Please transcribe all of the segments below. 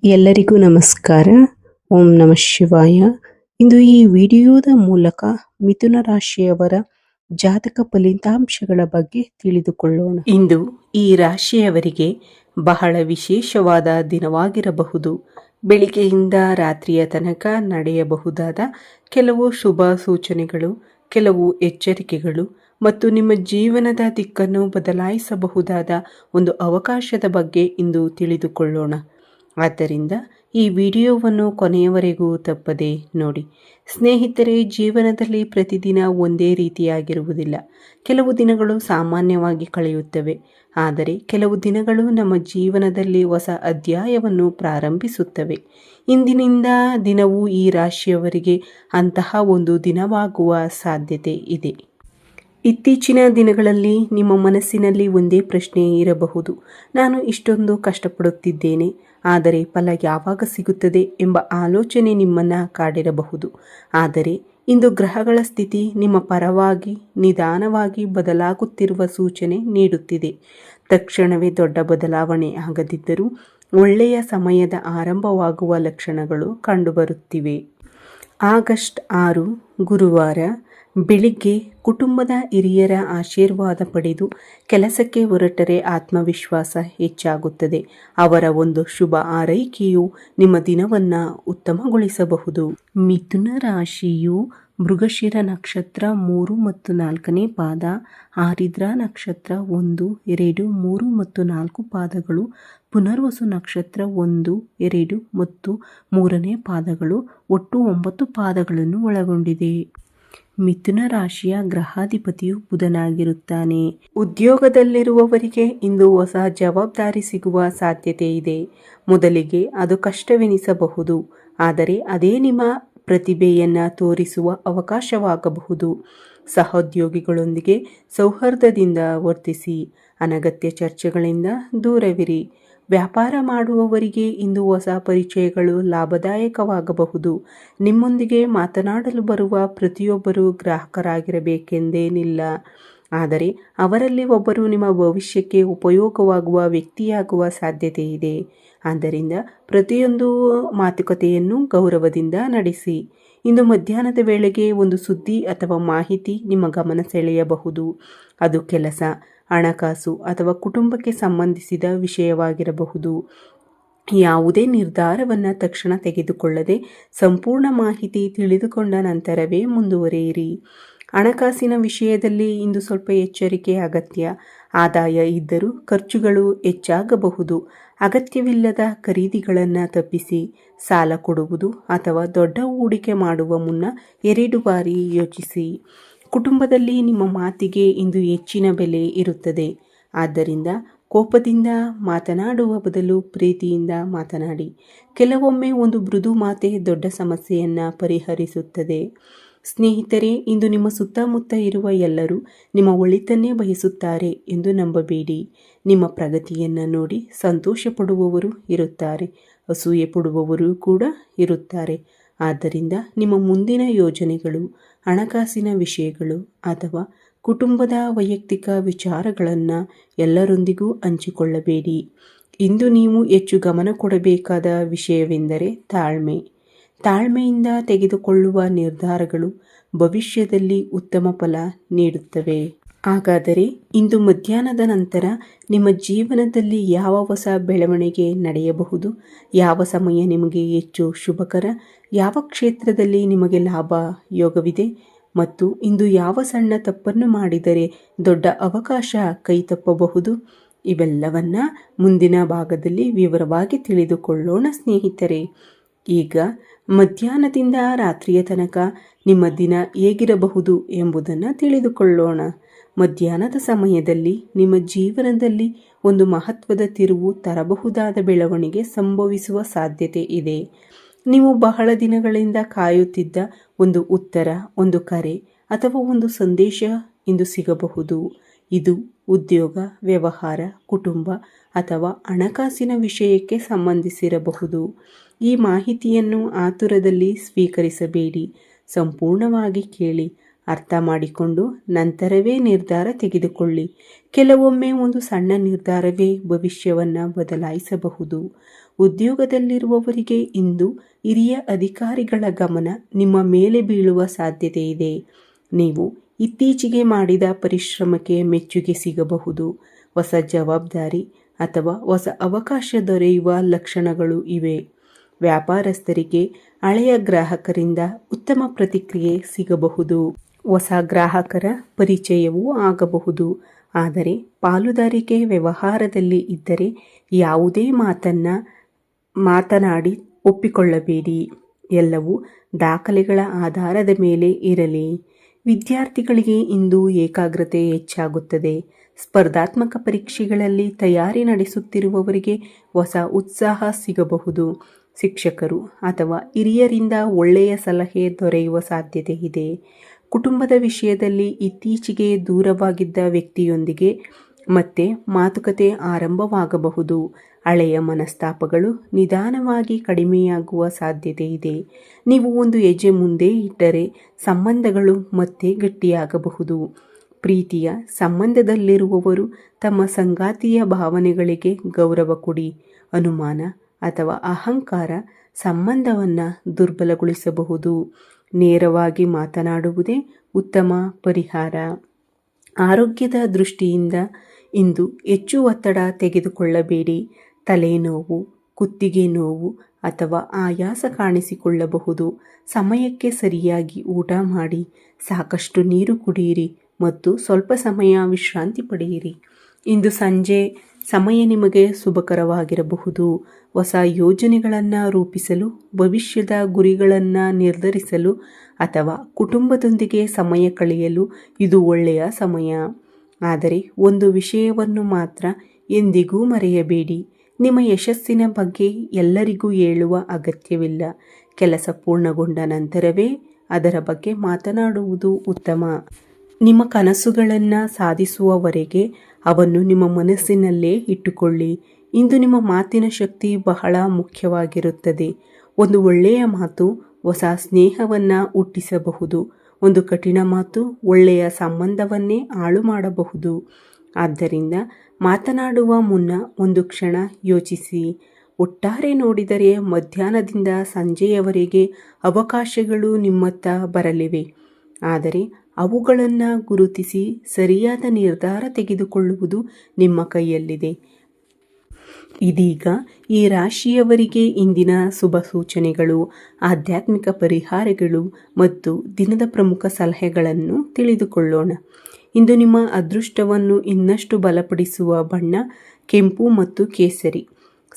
ಎಲ್ಲರಿಗೂ ನಮಸ್ಕಾರ. ಓಂ ನಮಃ ಶಿವಾಯ. ಇಂದು ಈ ವಿಡಿಯೋದ ಮೂಲಕ ಮಿಥುನ ರಾಶಿಯವರ ಜಾತಕ ಫಲಿತಾಂಶಗಳ ಬಗ್ಗೆ ತಿಳಿದುಕೊಳ್ಳೋಣ. ಇಂದು ಈ ರಾಶಿಯವರಿಗೆ ಬಹಳ ವಿಶೇಷವಾದ ದಿನವಾಗಿರಬಹುದು. ಬೆಳಿಗ್ಗೆಯಿಂದ ರಾತ್ರಿಯ ತನಕ ನಡೆಯಬಹುದಾದ ಕೆಲವು ಶುಭ ಸೂಚನೆಗಳು, ಕೆಲವು ಎಚ್ಚರಿಕೆಗಳು ಮತ್ತು ನಿಮ್ಮ ಜೀವನದ ದಿಕ್ಕನ್ನು ಬದಲಾಯಿಸಬಹುದಾದ ಒಂದು ಅವಕಾಶದ ಬಗ್ಗೆ ಇಂದು ತಿಳಿದುಕೊಳ್ಳೋಣ. ಆದ್ದರಿಂದ ಈ ವಿಡಿಯೋವನ್ನು ಕೊನೆಯವರೆಗೂ ತಪ್ಪದೆ ನೋಡಿ. ಸ್ನೇಹಿತರೆ, ಜೀವನದಲ್ಲಿ ಪ್ರತಿದಿನ ಒಂದೇ ರೀತಿಯಾಗಿರುವುದಿಲ್ಲ. ಕೆಲವು ದಿನಗಳು ಸಾಮಾನ್ಯವಾಗಿ ಕಳೆಯುತ್ತವೆ, ಆದರೆ ಕೆಲವು ದಿನಗಳು ನಮ್ಮ ಜೀವನದಲ್ಲಿ ಹೊಸ ಅಧ್ಯಾಯವನ್ನು ಪ್ರಾರಂಭಿಸುತ್ತವೆ. ಇಂದಿನಿಂದ ದಿನವೂ ಈ ರಾಶಿಯವರಿಗೆ ಅಂತಹ ಒಂದು ದಿನವಾಗುವ ಸಾಧ್ಯತೆ ಇದೆ. ಇತ್ತೀಚಿನ ದಿನಗಳಲ್ಲಿ ನಿಮ್ಮ ಮನಸ್ಸಿನಲ್ಲಿ ಒಂದೇ ಪ್ರಶ್ನೆ ಇರಬಹುದು: ನಾನು ಇಷ್ಟೊಂದು ಕಷ್ಟಪಡುತ್ತಿದ್ದೇನೆ, ಆದರೆ ಫಲ ಯಾವಾಗ ಸಿಗುತ್ತದೆ ಎಂಬ ಆಲೋಚನೆ ನಿಮ್ಮನ್ನು ಕಾಡಿರಬಹುದು. ಆದರೆ ಇಂದು ಗ್ರಹಗಳ ಸ್ಥಿತಿ ನಿಮ್ಮ ಪರವಾಗಿ ನಿಧಾನವಾಗಿ ಬದಲಾಗುತ್ತಿರುವ ಸೂಚನೆ ನೀಡುತ್ತಿದೆ. ತಕ್ಷಣವೇ ದೊಡ್ಡ ಬದಲಾವಣೆ ಆಗದಿದ್ದರೂ ಒಳ್ಳೆಯ ಸಮಯದ ಆರಂಭವಾಗುವ ಲಕ್ಷಣಗಳು ಕಂಡುಬರುತ್ತಿವೆ. ಆಗಸ್ಟ್ 6 ಗುರುವಾರ ಬೆಳಿಗ್ಗೆ ಕುಟುಂಬದ ಹಿರಿಯರ ಆಶೀರ್ವಾದ ಪಡೆದು ಕೆಲಸಕ್ಕೆ ಹೊರಟರೆ ಆತ್ಮವಿಶ್ವಾಸ ಹೆಚ್ಚಾಗುತ್ತದೆ. ಅವರ ಒಂದು ಶುಭ ಆರೈಕೆಯು ನಿಮ್ಮ ದಿನವನ್ನು ಉತ್ತಮಗೊಳಿಸಬಹುದು. ಮಿಥುನ ರಾಶಿಯು ಮೃಗಶಿರ ನಕ್ಷತ್ರ 3 ಮತ್ತು 4ನೇ ಪಾದ, ಆರಿದ್ರ ನಕ್ಷತ್ರ 1, 2, 3 ಮತ್ತು 4 ಪಾದಗಳು, ಪುನರ್ವಸು ನಕ್ಷತ್ರ 1, 2 ಮತ್ತು 3ನೇ ಪಾದಗಳು, ಒಟ್ಟು 9 ಪಾದಗಳನ್ನು ಒಳಗೊಂಡಿದೆ. ಮಿಥುನ ರಾಶಿಯ ಗ್ರಹಾಧಿಪತಿಯು ಬುಧನಾಗಿರುತ್ತಾನೆ. ಉದ್ಯೋಗದಲ್ಲಿರುವವರಿಗೆ ಇಂದು ಹೊಸ ಜವಾಬ್ದಾರಿ ಸಿಗುವ ಸಾಧ್ಯತೆ ಇದೆ. ಮೊದಲಿಗೆ ಅದು ಕಷ್ಟವೆನಿಸಬಹುದು, ಆದರೆ ಅದೇ ನಿಮ್ಮ ಪ್ರತಿಭೆಯನ್ನು ತೋರಿಸುವ ಅವಕಾಶವಾಗಬಹುದು. ಸಹೋದ್ಯೋಗಿಗಳೊಂದಿಗೆ ಸೌಹಾರ್ದದಿಂದ ವರ್ತಿಸಿ, ಅನಗತ್ಯ ಚರ್ಚೆಗಳಿಂದ ದೂರವಿರಿ. ವ್ಯಾಪಾರ ಮಾಡುವವರಿಗೆ ಇಂದು ಹೊಸ ಪರಿಚಯಗಳು ಲಾಭದಾಯಕವಾಗಬಹುದು. ನಿಮ್ಮೊಂದಿಗೆ ಮಾತನಾಡಲು ಬರುವ ಪ್ರತಿಯೊಬ್ಬರೂ ಗ್ರಾಹಕರಾಗಿರಬೇಕೆಂದೇನಿಲ್ಲ, ಆದರೆ ಅವರಲ್ಲಿ ಒಬ್ಬರು ನಿಮ್ಮ ಭವಿಷ್ಯಕ್ಕೆ ಉಪಯೋಗವಾಗುವ ವ್ಯಕ್ತಿಯಾಗುವ ಸಾಧ್ಯತೆ ಇದೆ. ಆದ್ದರಿಂದ ಪ್ರತಿಯೊಂದು ಮಾತುಕತೆಯನ್ನು ಗೌರವದಿಂದ ನಡೆಸಿ. ಇಂದು ಮಧ್ಯಾಹ್ನದ ವೇಳೆಗೆ ಒಂದು ಸುದ್ದಿ ಅಥವಾ ಮಾಹಿತಿ ನಿಮ್ಮ ಗಮನ ಸೆಳೆಯಬಹುದು. ಅದು ಕೆಲಸ, ಹಣಕಾಸು ಅಥವಾ ಕುಟುಂಬಕ್ಕೆ ಸಂಬಂಧಿಸಿದ ವಿಷಯವಾಗಿರಬಹುದು. ಯಾವುದೇ ನಿರ್ಧಾರವನ್ನು ತಕ್ಷಣ ತೆಗೆದುಕೊಳ್ಳದೆ ಸಂಪೂರ್ಣ ಮಾಹಿತಿ ತಿಳಿದುಕೊಂಡ ನಂತರವೇ ಮುಂದುವರಿಯಿರಿ. ಹಣಕಾಸಿನ ವಿಷಯದಲ್ಲಿ ಇಂದು ಸ್ವಲ್ಪ ಎಚ್ಚರಿಕೆ ಅಗತ್ಯ. ಆದಾಯ ಇದ್ದರೂ ಖರ್ಚುಗಳು ಹೆಚ್ಚಾಗಬಹುದು. ಅಗತ್ಯವಿಲ್ಲದ ಖರೀದಿಗಳನ್ನು ತಪ್ಪಿಸಿ. ಸಾಲ ಕೊಡುವುದು ಅಥವಾ ದೊಡ್ಡ ಹೂಡಿಕೆ ಮಾಡುವ ಮುನ್ನ 2 ಬಾರಿ ಯೋಚಿಸಿ. ಕುಟುಂಬದಲ್ಲಿ ನಿಮ್ಮ ಮಾತಿಗೆ ಇಂದು ಹೆಚ್ಚಿನ ಬೆಲೆ ಇರುತ್ತದೆ. ಆದ್ದರಿಂದ ಕೋಪದಿಂದ ಮಾತನಾಡುವ ಬದಲು ಪ್ರೀತಿಯಿಂದ ಮಾತನಾಡಿ. ಕೆಲವೊಮ್ಮೆ ಒಂದು ಮೃದು ಮಾತೆ ದೊಡ್ಡ ಸಮಸ್ಯೆಯನ್ನು ಪರಿಹರಿಸುತ್ತದೆ. ಸ್ನೇಹಿತರೆ, ಇಂದು ನಿಮ್ಮ ಸುತ್ತಮುತ್ತ ಇರುವ ಎಲ್ಲರೂ ನಿಮ್ಮ ಒಳಿತನ್ನೇ ಬಯಸುತ್ತಾರೆ ಎಂದು ನಂಬಬೇಡಿ. ನಿಮ್ಮ ಪ್ರಗತಿಯನ್ನು ನೋಡಿ ಸಂತೋಷ ಪಡುವವರು ಇರುತ್ತಾರೆ, ಅಸೂಯೆ ಪಡುವವರು ಕೂಡ ಇರುತ್ತಾರೆ. ಆದ್ದರಿಂದ ನಿಮ್ಮ ಮುಂದಿನ ಯೋಜನೆಗಳು, ಹಣಕಾಸಿನ ವಿಷಯಗಳು ಅಥವಾ ಕುಟುಂಬದ ವೈಯಕ್ತಿಕ ವಿಚಾರಗಳನ್ನು ಎಲ್ಲರೊಂದಿಗೂ ಹಂಚಿಕೊಳ್ಳಬೇಡಿ. ಇಂದು ನೀವು ಹೆಚ್ಚು ಗಮನ ಕೊಡಬೇಕಾದ ವಿಷಯವೆಂದರೆ ತಾಳ್ಮೆ. ತಾಳ್ಮೆಯಿಂದ ತೆಗೆದುಕೊಳ್ಳುವ ನಿರ್ಧಾರಗಳು ಭವಿಷ್ಯದಲ್ಲಿ ಉತ್ತಮ ಫಲ ನೀಡುತ್ತವೆ. ಹಾಗಾದರೆ ಇಂದು ಮಧ್ಯಾಹ್ನದ ನಂತರ ನಿಮ್ಮ ಜೀವನದಲ್ಲಿ ಯಾವ ಹೊಸ ಬೆಳವಣಿಗೆ ನಡೆಯಬಹುದು? ಯಾವ ಸಮಯ ನಿಮಗೆ ಹೆಚ್ಚು ಶುಭಕರ? ಯಾವ ಕ್ಷೇತ್ರದಲ್ಲಿ ನಿಮಗೆ ಲಾಭ ಯೋಗವಿದೆ? ಮತ್ತು ಇಂದು ಯಾವ ಸಣ್ಣ ತಪ್ಪನ್ನು ಮಾಡಿದರೆ ದೊಡ್ಡ ಅವಕಾಶ ಕೈತಪ್ಪಬಹುದು? ಇವೆಲ್ಲವನ್ನ ಮುಂದಿನ ಭಾಗದಲ್ಲಿ ವಿವರವಾಗಿ ತಿಳಿದುಕೊಳ್ಳೋಣ ಸ್ನೇಹಿತರೆ. ಈಗ ಮಧ್ಯಾಹ್ನದಿಂದ ರಾತ್ರಿಯ ತನಕ ನಿಮ್ಮ ದಿನ ಹೇಗಿರಬಹುದು ಎಂಬುದನ್ನು ತಿಳಿದುಕೊಳ್ಳೋಣ. ಮಧ್ಯಾಹ್ನದ ಸಮಯದಲ್ಲಿ ನಿಮ್ಮ ಜೀವನದಲ್ಲಿ ಒಂದು ಮಹತ್ವದ ತಿರುವು ತರಬಹುದಾದ ಬೆಳವಣಿಗೆ ಸಂಭವಿಸುವ ಸಾಧ್ಯತೆ ಇದೆ. ನೀವು ಬಹಳ ದಿನಗಳಿಂದ ಕಾಯುತ್ತಿದ್ದ ಒಂದು ಉತ್ತರ, ಒಂದು ಕರೆ ಅಥವಾ ಒಂದು ಸಂದೇಶ ಇಂದು ಸಿಗಬಹುದು. ಇದು ಉದ್ಯೋಗ, ವ್ಯವಹಾರ, ಕುಟುಂಬ ಅಥವಾ ಹಣಕಾಸಿನ ವಿಷಯಕ್ಕೆ ಸಂಬಂಧಿಸಿರಬಹುದು. ಈ ಮಾಹಿತಿಯನ್ನು ಆತುರದಲ್ಲಿ ಸ್ವೀಕರಿಸಬೇಡಿ. ಸಂಪೂರ್ಣವಾಗಿ ಕೇಳಿ, ಅರ್ಥ ಮಾಡಿಕೊಂಡು ನಂತರವೇ ನಿರ್ಧಾರ ತೆಗೆದುಕೊಳ್ಳಿ. ಕೆಲವೊಮ್ಮೆ ಒಂದು ಸಣ್ಣ ನಿರ್ಧಾರವೇ ಭವಿಷ್ಯವನ್ನು ಬದಲಾಯಿಸಬಹುದು. ಉದ್ಯೋಗದಲ್ಲಿರುವವರಿಗೆ ಇಂದು ಹಿರಿಯ ಅಧಿಕಾರಿಗಳ ಗಮನ ನಿಮ್ಮ ಮೇಲೆ ಬೀಳುವ ಸಾಧ್ಯತೆ ಇದೆ. ನೀವು ಇತ್ತೀಚೆಗೆ ಮಾಡಿದ ಪರಿಶ್ರಮಕ್ಕೆ ಮೆಚ್ಚುಗೆ ಸಿಗಬಹುದು. ಹೊಸ ಜವಾಬ್ದಾರಿ ಅಥವಾ ಹೊಸ ಅವಕಾಶ ದೊರೆಯುವ ಲಕ್ಷಣಗಳು ಇವೆ. ವ್ಯಾಪಾರಸ್ಥರಿಗೆ ಹಳೆಯ ಗ್ರಾಹಕರಿಂದ ಉತ್ತಮ ಪ್ರತಿಕ್ರಿಯೆ ಸಿಗಬಹುದು. ಹೊಸ ಗ್ರಾಹಕರ ಪರಿಚಯವೂ ಆಗಬಹುದು. ಆದರೆ ಪಾಲುದಾರಿಕೆ ವ್ಯವಹಾರದಲ್ಲಿ ಇದ್ದರೆ ಯಾವುದೇ ಮಾತನಾಡಿ ಒಪ್ಪಿಕೊಳ್ಳಬೇಡಿ. ಎಲ್ಲವೂ ದಾಖಲೆಗಳ ಆಧಾರದ ಮೇಲೆ ಇರಲಿ. ವಿದ್ಯಾರ್ಥಿಗಳಿಗೆ ಇಂದು ಏಕಾಗ್ರತೆ ಹೆಚ್ಚಾಗುತ್ತದೆ. ಸ್ಪರ್ಧಾತ್ಮಕ ಪರೀಕ್ಷೆಗಳಲ್ಲಿ ತಯಾರಿ ನಡೆಸುತ್ತಿರುವವರಿಗೆ ಹೊಸ ಉತ್ಸಾಹ ಸಿಗಬಹುದು. ಶಿಕ್ಷಕರು ಅಥವಾ ಹಿರಿಯರಿಂದ ಒಳ್ಳೆಯ ಸಲಹೆ ದೊರೆಯುವ ಸಾಧ್ಯತೆ ಇದೆ. ಕುಟುಂಬದ ವಿಷಯದಲ್ಲಿ ಇತ್ತೀಚೆಗೆ ದೂರವಾಗಿದ್ದ ವ್ಯಕ್ತಿಯೊಂದಿಗೆ ಮತ್ತೆ ಮಾತುಕತೆ ಆರಂಭವಾಗಬಹುದು. ಹಳೆಯ ಮನಸ್ತಾಪಗಳು ನಿಧಾನವಾಗಿ ಕಡಿಮೆಯಾಗುವ ಸಾಧ್ಯತೆ ಇದೆ. ನೀವು ಒಂದು ಹೆಜ್ಜೆ ಮುಂದೆ ಇಟ್ಟರೆ ಸಂಬಂಧಗಳು ಮತ್ತೆ ಗಟ್ಟಿಯಾಗಬಹುದು. ಪ್ರೀತಿಯ ಸಂಬಂಧದಲ್ಲಿರುವವರು ತಮ್ಮ ಸಂಗಾತಿಯ ಭಾವನೆಗಳಿಗೆ ಗೌರವ ಕೊಡಿ. ಅನುಮಾನ ಅಥವಾ ಅಹಂಕಾರ ಸಂಬಂಧವನ್ನು ದುರ್ಬಲಗೊಳಿಸಬಹುದು. ನೇರವಾಗಿ ಮಾತನಾಡುವುದೇ ಉತ್ತಮ ಪರಿಹಾರ. ಆರೋಗ್ಯದ ದೃಷ್ಟಿಯಿಂದ ಇಂದು ಹೆಚ್ಚು ಒತ್ತಡ ತೆಗೆದುಕೊಳ್ಳಬೇಡಿ. ತಲೆನೋವು, ಕುತ್ತಿಗೆ ನೋವು ಅಥವಾ ಆಯಾಸ ಕಾಣಿಸಿಕೊಳ್ಳಬಹುದು. ಸಮಯಕ್ಕೆ ಸರಿಯಾಗಿ ಊಟ ಮಾಡಿ, ಸಾಕಷ್ಟು ನೀರು ಕುಡಿಯಿರಿ ಮತ್ತು ಸ್ವಲ್ಪ ಸಮಯ ವಿಶ್ರಾಂತಿ ಪಡೆಯಿರಿ. ಇಂದು ಸಂಜೆ ಸಮಯ ನಿಮಗೆ ಶುಭಕರವಾಗಿರಬಹುದು. ಹೊಸ ಯೋಜನೆಗಳನ್ನು ರೂಪಿಸಲು, ಭವಿಷ್ಯದ ಗುರಿಗಳನ್ನು ನಿರ್ಧರಿಸಲು ಅಥವಾ ಕುಟುಂಬದೊಂದಿಗೆ ಸಮಯ ಕಳೆಯಲು ಇದು ಒಳ್ಳೆಯ ಸಮಯ. ಆದರೆ ಒಂದು ವಿಷಯವನ್ನು ಮಾತ್ರ ಎಂದಿಗೂ ಮರೆಯಬೇಡಿ. ನಿಮ್ಮ ಯಶಸ್ಸಿನ ಬಗ್ಗೆ ಎಲ್ಲರಿಗೂ ಹೇಳುವ ಅಗತ್ಯವಿಲ್ಲ. ಕೆಲಸ ಪೂರ್ಣಗೊಂಡ ನಂತರವೇ ಅದರ ಬಗ್ಗೆ ಮಾತನಾಡುವುದು ಉತ್ತಮ. ನಿಮ್ಮ ಕನಸುಗಳನ್ನು ಸಾಧಿಸುವವರೆಗೆ ಅವನ್ನು ನಿಮ್ಮ ಮನಸ್ಸಿನಲ್ಲೇ ಇಟ್ಟುಕೊಳ್ಳಿ. ಇಂದು ನಿಮ್ಮ ಮಾತಿನ ಶಕ್ತಿ ಬಹಳ ಮುಖ್ಯವಾಗಿರುತ್ತದೆ. ಒಂದು ಒಳ್ಳೆಯ ಮಾತು ಹೊಸ ಸ್ನೇಹವನ್ನು ಹುಟ್ಟಿಸಬಹುದು. ಒಂದು ಕಠಿಣ ಮಾತು ಒಳ್ಳೆಯ ಸಂಬಂಧವನ್ನೇ ಹಾಳು ಮಾಡಬಹುದು. ಆದ್ದರಿಂದ ಮಾತನಾಡುವ ಮುನ್ನ ಒಂದು ಕ್ಷಣ ಯೋಚಿಸಿ. ಒಟ್ಟಾರೆ ನೋಡಿದರೆ ಮಧ್ಯಾಹ್ನದಿಂದ ಸಂಜೆಯವರೆಗೆ ಅವಕಾಶಗಳು ನಿಮ್ಮತ್ತ ಬರಲಿವೆ. ಆದರೆ ಅವುಗಳನ್ನು ಗುರುತಿಸಿ ಸರಿಯಾದ ನಿರ್ಧಾರ ತೆಗೆದುಕೊಳ್ಳುವುದು ನಿಮ್ಮ ಕೈಯಲ್ಲಿದೆ. ಇದೀಗ ಈ ರಾಶಿಯವರಿಗೆ ಇಂದಿನ ಶುಭ ಸೂಚನೆಗಳು, ಆಧ್ಯಾತ್ಮಿಕ ಪರಿಹಾರಗಳು ಮತ್ತು ದಿನದ ಪ್ರಮುಖ ಸಲಹೆಗಳನ್ನು ತಿಳಿದುಕೊಳ್ಳೋಣ. ಇಂದು ನಿಮ್ಮ ಅದೃಷ್ಟವನ್ನು ಇನ್ನಷ್ಟು ಬಲಪಡಿಸುವ ಬಣ್ಣ ಕೆಂಪು ಮತ್ತು ಕೇಸರಿ.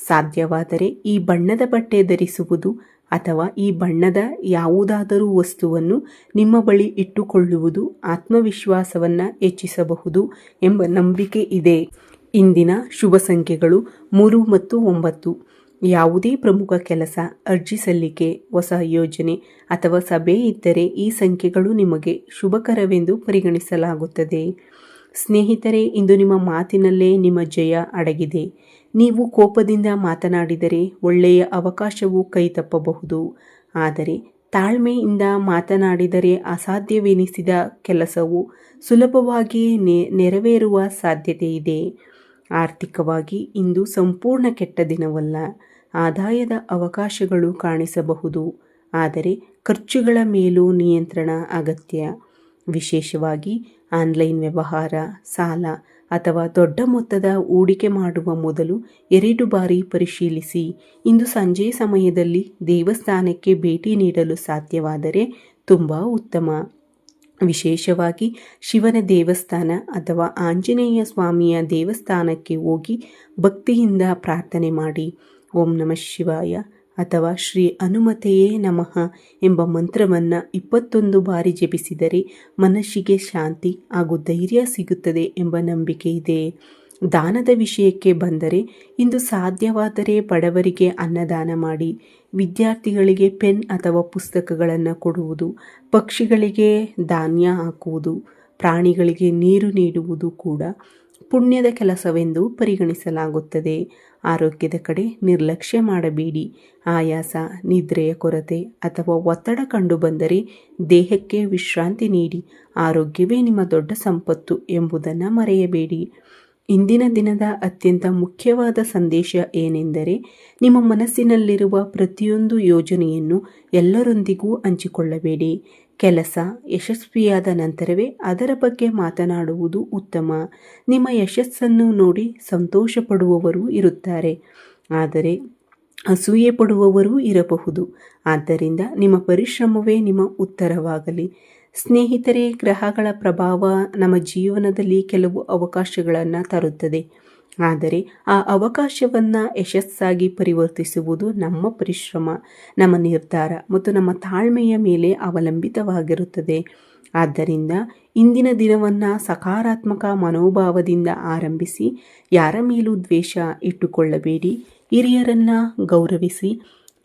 ಸಾಧ್ಯವಾದರೆ ಈ ಬಣ್ಣದ ಬಟ್ಟೆ ಧರಿಸುವುದು ಅಥವಾ ಈ ಬಣ್ಣದ ಯಾವುದಾದರೂ ವಸ್ತುವನ್ನು ನಿಮ್ಮ ಬಳಿ ಇಟ್ಟುಕೊಳ್ಳುವುದು ಆತ್ಮವಿಶ್ವಾಸವನ್ನು ಹೆಚ್ಚಿಸಬಹುದು ಎಂಬ ನಂಬಿಕೆ ಇದೆ. ಇಂದಿನ ಶುಭ ಸಂಖ್ಯೆಗಳು 3 ಮತ್ತು 9. ಯಾವುದೇ ಪ್ರಮುಖ ಕೆಲಸ, ಅರ್ಜಿ ಸಲ್ಲಿಕೆ, ಹೊಸ ಯೋಜನೆ ಅಥವಾ ಸಭೆ ಇದ್ದರೆ ಈ ಸಂಖ್ಯೆಗಳು ನಿಮಗೆ ಶುಭಕರವೆಂದು ಪರಿಗಣಿಸಲಾಗುತ್ತದೆ. ಸ್ನೇಹಿತರೆ, ಇಂದು ನಿಮ್ಮ ಮಾತಿನಲ್ಲೇ ನಿಮ್ಮ ಜಯ ಅಡಗಿದೆ. ನೀವು ಕೋಪದಿಂದ ಮಾತನಾಡಿದರೆ ಒಳ್ಳೆಯ ಅವಕಾಶವು ಕೈತಪ್ಪಬಹುದು. ಆದರೆ ತಾಳ್ಮೆಯಿಂದ ಮಾತನಾಡಿದರೆ ಅಸಾಧ್ಯವೆನಿಸಿದ ಕೆಲಸವು ಸುಲಭವಾಗಿ ನೆರವೇರುವ ಸಾಧ್ಯತೆ ಇದೆ. ಆರ್ಥಿಕವಾಗಿ ಇಂದು ಸಂಪೂರ್ಣ ಕೆಟ್ಟ ದಿನವಲ್ಲ. ಆದಾಯದ ಅವಕಾಶಗಳು ಕಾಣಿಸಬಹುದು. ಆದರೆ ಖರ್ಚುಗಳ ಮೇಲೂ ನಿಯಂತ್ರಣ ಅಗತ್ಯ. ವಿಶೇಷವಾಗಿ ಆನ್ಲೈನ್ ವ್ಯವಹಾರ, ಸಾಲ ಅಥವಾ ದೊಡ್ಡ ಮೊತ್ತದ ಹೂಡಿಕೆ ಮಾಡುವ ಮೊದಲು 2 ಬಾರಿ ಪರಿಶೀಲಿಸಿ. ಇಂದು ಸಂಜೆ ಸಮಯದಲ್ಲಿ ದೇವಸ್ಥಾನಕ್ಕೆ ಭೇಟಿ ನೀಡಲು ಸಾಧ್ಯವಾದರೆ ತುಂಬ ಉತ್ತಮ. ವಿಶೇಷವಾಗಿ ಶಿವನ ದೇವಸ್ಥಾನ ಅಥವಾ ಆಂಜನೇಯ ಸ್ವಾಮಿಯ ದೇವಸ್ಥಾನಕ್ಕೆ ಹೋಗಿ ಭಕ್ತಿಯಿಂದ ಪ್ರಾರ್ಥನೆ ಮಾಡಿ. ಓಂ ನಮಃ ಶಿವಾಯ ಅಥವಾ ಶ್ರೀ ಹನುಮತೆಯೇ ನಮಃ ಎಂಬ ಮಂತ್ರವನ್ನು 21 ಬಾರಿ ಜಪಿಸಿದರೆ ಮನಸ್ಸಿಗೆ ಶಾಂತಿ ಹಾಗೂ ಧೈರ್ಯ ಸಿಗುತ್ತದೆ ಎಂಬ ನಂಬಿಕೆ ಇದೆ. ದಾನದ ವಿಷಯಕ್ಕೆ ಬಂದರೆ ಇಂದು ಸಾಧ್ಯವಾದರೆ ಬಡವರಿಗೆ ಅನ್ನದಾನ ಮಾಡಿ. ವಿದ್ಯಾರ್ಥಿಗಳಿಗೆ ಪೆನ್ ಅಥವಾ ಪುಸ್ತಕಗಳನ್ನು ಕೊಡುವುದು, ಪಕ್ಷಿಗಳಿಗೆ ಧಾನ್ಯ ಹಾಕುವುದು, ಪ್ರಾಣಿಗಳಿಗೆ ನೀರು ನೀಡುವುದು ಕೂಡ ಪುಣ್ಯದ ಕೆಲಸವೆಂದು ಪರಿಗಣಿಸಲಾಗುತ್ತದೆ. ಆರೋಗ್ಯದ ಕಡೆ ನಿರ್ಲಕ್ಷ್ಯ ಮಾಡಬೇಡಿ. ಆಯಾಸ, ನಿದ್ರೆಯ ಕೊರತೆ ಅಥವಾ ಒತ್ತಡ ಕಂಡುಬಂದರೆ ದೇಹಕ್ಕೆ ವಿಶ್ರಾಂತಿ ನೀಡಿ. ಆರೋಗ್ಯವೇ ನಿಮ್ಮ ದೊಡ್ಡ ಸಂಪತ್ತು ಎಂಬುದನ್ನು ಮರೆಯಬೇಡಿ. ಇಂದಿನ ದಿನದ ಅತ್ಯಂತ ಮುಖ್ಯವಾದ ಸಂದೇಶ ಏನೆಂದರೆ, ನಿಮ್ಮ ಮನಸ್ಸಿನಲ್ಲಿರುವ ಪ್ರತಿಯೊಂದು ಯೋಜನೆಯನ್ನು ಎಲ್ಲರೊಂದಿಗೂ ಹಂಚಿಕೊಳ್ಳಬೇಡಿ. ಕೆಲಸ ಯಶಸ್ವಿಯಾದ ನಂತರವೇ ಅದರ ಬಗ್ಗೆ ಮಾತನಾಡುವುದು ಉತ್ತಮ. ನಿಮ್ಮ ಯಶಸ್ಸನ್ನು ನೋಡಿ ಸಂತೋಷ ಪಡುವವರೂ ಇರುತ್ತಾರೆ, ಆದರೆ ಅಸೂಯೆ ಪಡುವವರೂ ಇರಬಹುದು. ಆದ್ದರಿಂದ ನಿಮ್ಮ ಪರಿಶ್ರಮವೇ ನಿಮ್ಮ ಉತ್ತರವಾಗಲಿ. ಸ್ನೇಹಿತರೆ, ಗ್ರಹಗಳ ಪ್ರಭಾವ ನಮ್ಮ ಜೀವನದಲ್ಲಿ ಕೆಲವು ಅವಕಾಶಗಳನ್ನು ತರುತ್ತದೆ, ಆದರೆ ಆ ಅವಕಾಶವನ್ನು ಯಶಸ್ಸಾಗಿ ಪರಿವರ್ತಿಸುವುದು ನಮ್ಮ ಪರಿಶ್ರಮ, ನಮ್ಮ ನಿರ್ಧಾರ ಮತ್ತು ನಮ್ಮ ತಾಳ್ಮೆಯ ಮೇಲೆ ಅವಲಂಬಿತವಾಗಿರುತ್ತದೆ. ಆದ್ದರಿಂದ ಇಂದಿನ ದಿನವನ್ನು ಸಕಾರಾತ್ಮಕ ಮನೋಭಾವದಿಂದ ಆರಂಭಿಸಿ. ಯಾರ ಮೇಲೂ ದ್ವೇಷ ಇಟ್ಟುಕೊಳ್ಳಬೇಡಿ. ಹಿರಿಯರನ್ನು ಗೌರವಿಸಿ.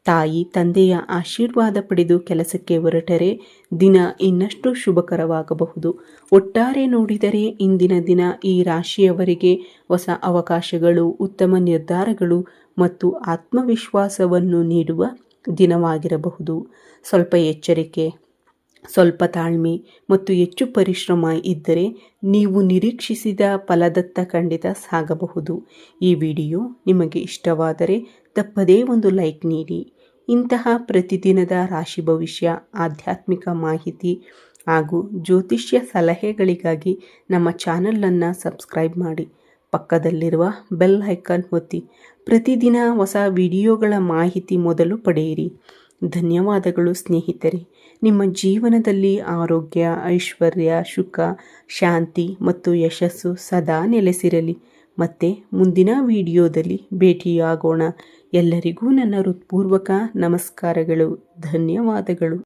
ತಾಯಿ ತಂದೆಯ ಆಶೀರ್ವಾದ ಪಡೆದು ಕೆಲಸಕ್ಕೆ ಹೊರಟರೆ ದಿನ ಇನ್ನಷ್ಟು ಶುಭಕರವಾಗಬಹುದು. ಒಟ್ಟಾರೆ ನೋಡಿದರೆ ಇಂದಿನ ದಿನ ಈ ರಾಶಿಯವರಿಗೆ ಹೊಸ ಅವಕಾಶಗಳು, ಉತ್ತಮ ನಿರ್ಧಾರಗಳು ಮತ್ತು ಆತ್ಮವಿಶ್ವಾಸವನ್ನು ನೀಡುವ ದಿನವಾಗಿರಬಹುದು. ಸ್ವಲ್ಪ ಎಚ್ಚರಿಕೆ, ಸ್ವಲ್ಪ ತಾಳ್ಮೆ ಮತ್ತು ಹೆಚ್ಚು ಪರಿಶ್ರಮ ಇದ್ದರೆ ನೀವು ನಿರೀಕ್ಷಿಸಿದ ಫಲದತ್ತ ಖಂಡಿತ ಸಾಗಬಹುದು. ಈ ವಿಡಿಯೋ ನಿಮಗೆ ಇಷ್ಟವಾದರೆ ತಪ್ಪದೇ ಒಂದು ಲೈಕ್ ನೀಡಿ. ಇಂತಹ ಪ್ರತಿದಿನದ ರಾಶಿ ಭವಿಷ್ಯ, ಆಧ್ಯಾತ್ಮಿಕ ಮಾಹಿತಿ ಹಾಗೂ ಜ್ಯೋತಿಷ್ಯ ಸಲಹೆಗಳಿಗಾಗಿ ನಮ್ಮ ಚಾನಲನ್ನು ಸಬ್ಸ್ಕ್ರೈಬ್ ಮಾಡಿ. ಪಕ್ಕದಲ್ಲಿರುವ ಬೆಲ್ ಐಕಾನ್ ಒತ್ತಿ. ಪ್ರತಿದಿನ ಹೊಸ ವಿಡಿಯೋಗಳ ಮಾಹಿತಿ ಮೊದಲು ಪಡೆಯಿರಿ. ಧನ್ಯವಾದಗಳು ಸ್ನೇಹಿತರೆ. ನಿಮ್ಮ ಜೀವನದಲ್ಲಿ ಆರೋಗ್ಯ, ಐಶ್ವರ್ಯ, ಸುಖ, ಶಾಂತಿ ಮತ್ತು ಯಶಸ್ಸು ಸದಾ ನೆಲೆಸಿರಲಿ. ಮತ್ತೆ ಮುಂದಿನ ವಿಡಿಯೋದಲ್ಲಿ ಭೇಟಿಯಾಗೋಣ. ಎಲ್ಲರಿಗೂ ನನ್ನ ಹೃತ್ಪೂರ್ವಕ ನಮಸ್ಕಾರಗಳು. ಧನ್ಯವಾದಗಳು.